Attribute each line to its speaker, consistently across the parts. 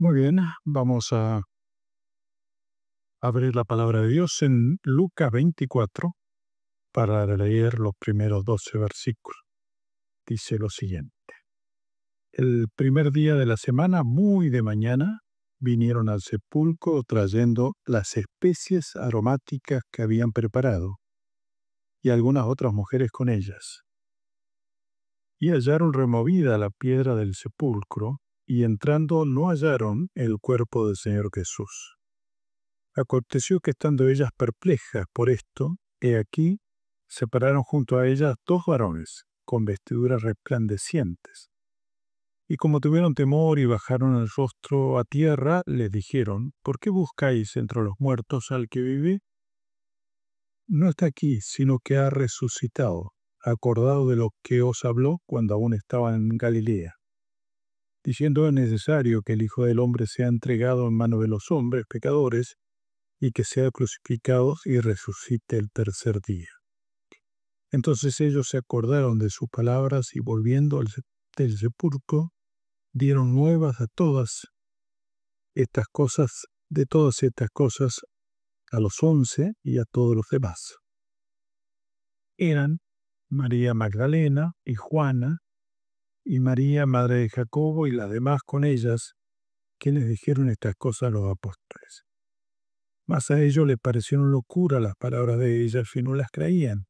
Speaker 1: Muy bien, vamos a abrir la palabra de Dios en Lucas 24 para leer los primeros 12 versículos. Dice lo siguiente. El primer día de la semana, muy de mañana, vinieron al sepulcro trayendo las especies aromáticas que habían preparado y algunas otras mujeres con ellas. Y hallaron removida la piedra del sepulcro y entrando no hallaron el cuerpo del Señor Jesús. Aconteció que estando ellas perplejas por esto, he aquí, se pararon junto a ellas dos varones, con vestiduras resplandecientes. Y como tuvieron temor y bajaron el rostro a tierra, les dijeron, ¿por qué buscáis entre los muertos al que vive? No está aquí, sino que ha resucitado, acordado de lo que os habló cuando aún estaba en Galilea, diciendo es necesario que el Hijo del Hombre sea entregado en manos de los hombres pecadores, y que sea crucificado y resucite el tercer día. Entonces ellos se acordaron de sus palabras y volviendo del sepulcro, dieron nuevas a todas todas estas cosas, a los 11 y a todos los demás. Eran María Magdalena y Juana, y María, madre de Jacobo, y las demás con ellas, que les dijeron estas cosas a los apóstoles. Mas a ellos les parecieron locura las palabras de ellas y no las creían.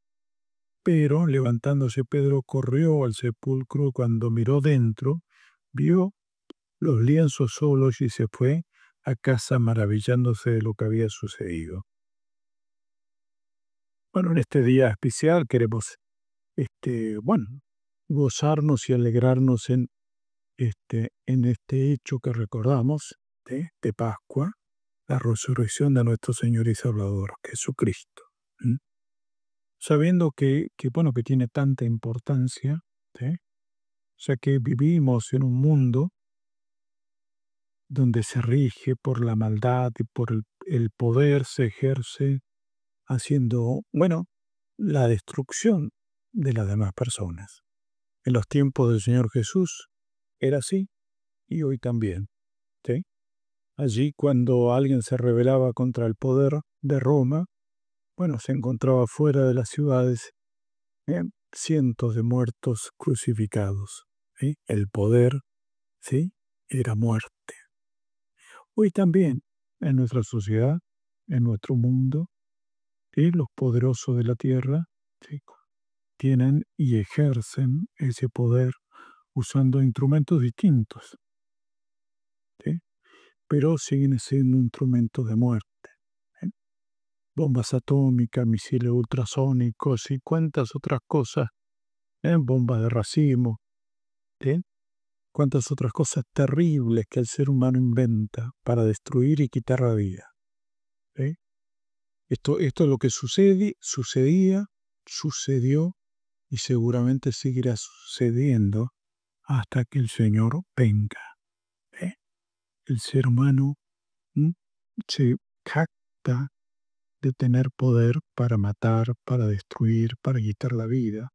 Speaker 1: Pero levantándose Pedro corrió al sepulcro y cuando miró dentro, vio los lienzos solos y se fue a casa maravillándose de lo que había sucedido. Bueno, en este día especial queremos, bueno, gozarnos y alegrarnos en este hecho que recordamos de Pascua, la resurrección de nuestro Señor y Salvador, Jesucristo. ¿Mm? Sabiendo bueno, que tiene tanta importancia, ¿sí? O sea que vivimos en un mundo donde se rige por la maldad y por el poder se ejerce haciendo, bueno, la destrucción de las demás personas. En los tiempos del Señor Jesús era así y hoy también. ¿Sí? Allí cuando alguien se rebelaba contra el poder de Roma, bueno, se encontraba fuera de las ciudades cientos de muertos crucificados. ¿Sí? El poder, ¿sí? Era muerte. Hoy también, en nuestra sociedad, en nuestro mundo, los poderosos de la tierra, ¿sí?, tienen y ejercen ese poder usando instrumentos distintos, ¿sí? Pero siguen siendo instrumentos de muerte. ¿Sí? Bombas atómicas, misiles ultrasónicos y cuantas otras cosas, bombas de racimo, ¿sí? Cuántas otras cosas terribles que el ser humano inventa para destruir y quitar la vida. ¿Sí? Esto es lo que sucedía, sucedió y seguramente seguirá sucediendo hasta que el Señor venga. ¿Eh? El ser humano se jacta de tener poder para matar, para destruir, para quitar la vida,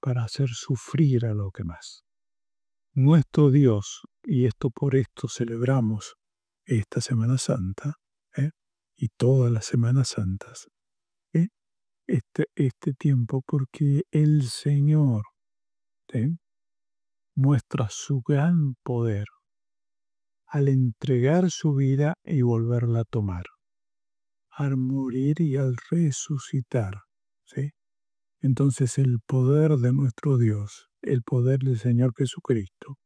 Speaker 1: para hacer sufrir a los demás. Nuestro Dios, y por esto celebramos esta Semana Santa, y todas las Semanas Santas, ¿eh? este tiempo, porque el Señor muestra su gran poder al entregar su vida y volverla a tomar, al morir y al resucitar. ¿Sí? Entonces el poder de nuestro Dios, el poder del Señor Jesucristo,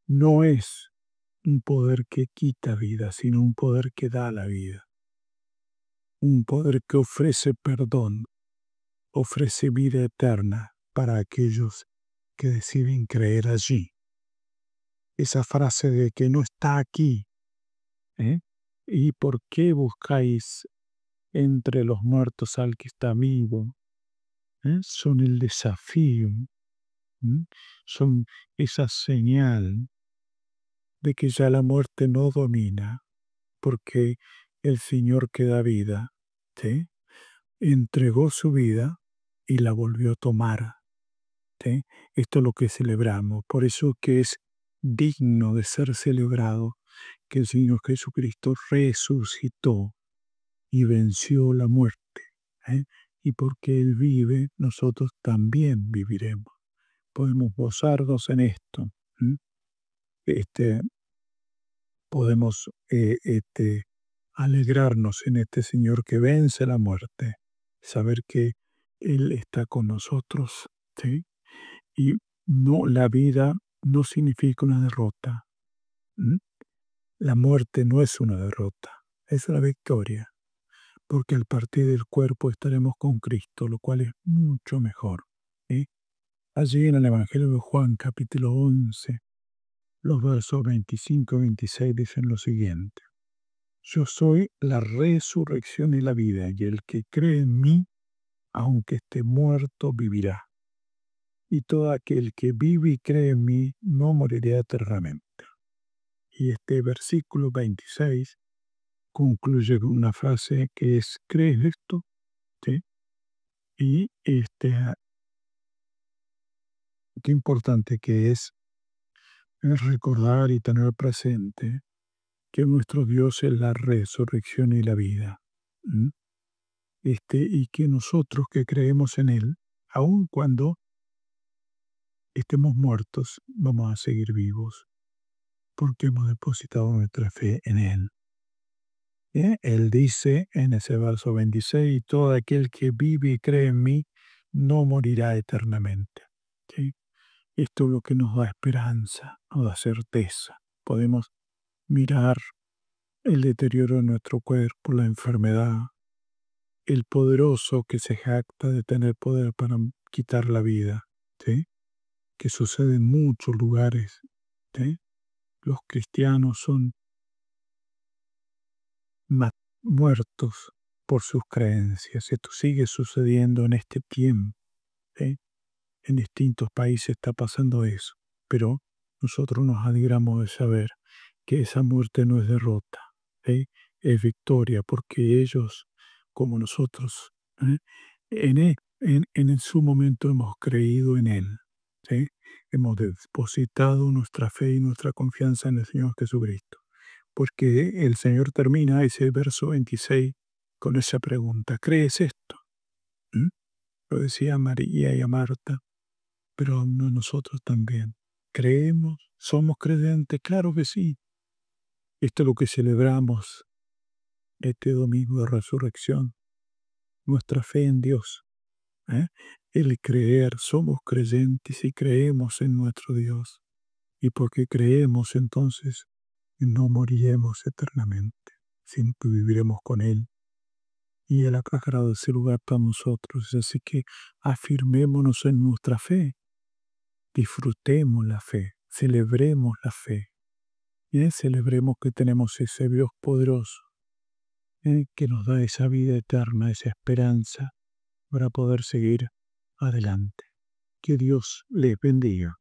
Speaker 1: no es un poder que quita vida, sino un poder que da la vida. Un poder que ofrece perdón, ofrece vida eterna para aquellos que deciden creer allí. Esa frase de que no está aquí, ¿y por qué buscáis entre los muertos al que está vivo? Son el desafío, son esa señal de que ya la muerte no domina, porque el Señor que da vida, ¿sí?, entregó su vida y la volvió a tomar. ¿Sí? Esto es lo que celebramos, por eso que es digno de ser celebrado, que el Señor Jesucristo resucitó y venció la muerte. ¿Eh? Y porque Él vive, nosotros también viviremos. Podemos gozarnos en esto. ¿Mm? Este, podemos alegrarnos en este Señor que vence la muerte, saber que Él está con nosotros, ¿sí? Y no, la vida no significa una derrota. ¿Mm? La muerte no es una derrota, es una victoria, porque al partir del cuerpo estaremos con Cristo, lo cual es mucho mejor. ¿Sí? Allí en el Evangelio de Juan, capítulo 11, los versos 25 y 26 dicen lo siguiente: Yo soy la resurrección y la vida, y el que cree en mí, aunque esté muerto, vivirá. Y todo aquel que vive y cree en mí no morirá eternamente. Y este versículo 26 concluye con una frase que es: ¿crees esto? ¿Sí? Y qué importante que es recordar y tener presente que nuestro Dios es la resurrección y la vida. ¿Mm? Y que nosotros que creemos en Él, aun cuando estemos muertos, vamos a seguir vivos, porque hemos depositado nuestra fe en Él. Él dice en ese verso 26, y todo aquel que vive y cree en mí no morirá eternamente. ¿Sí? Esto es lo que nos da esperanza, nos da certeza. Podemos mirar el deterioro de nuestro cuerpo, la enfermedad, el poderoso que se jacta de tener poder para quitar la vida, ¿sí? Que sucede en muchos lugares. ¿Sí? Los cristianos son muertos por sus creencias. Esto sigue sucediendo en este tiempo. ¿Sí? En distintos países está pasando eso. Pero nosotros nos alegramos de saber que esa muerte no es derrota, ¿sí? Es victoria, porque ellos, como nosotros, ¿eh? En su momento hemos creído en Él. ¿Sí? Hemos depositado nuestra fe y nuestra confianza en el Señor Jesucristo. Porque el Señor termina ese verso 26 con esa pregunta: ¿crees esto? ¿Mm? Lo decía a María y a Marta, pero no nosotros también. ¿Creemos? ¿Somos creyentes? Claro que sí. Esto es lo que celebramos este domingo de resurrección, nuestra fe en Dios. ¿Eh? El creer, somos creyentes y creemos en nuestro Dios. Y porque creemos, entonces no moriremos eternamente, siempre viviremos con Él. Y Él ha preparado ese lugar para nosotros. Así que afirmémonos en nuestra fe, disfrutemos la fe, celebremos la fe. Y celebremos que tenemos ese Dios poderoso, que nos da esa vida eterna, esa esperanza para poder seguir adelante. Que Dios les bendiga.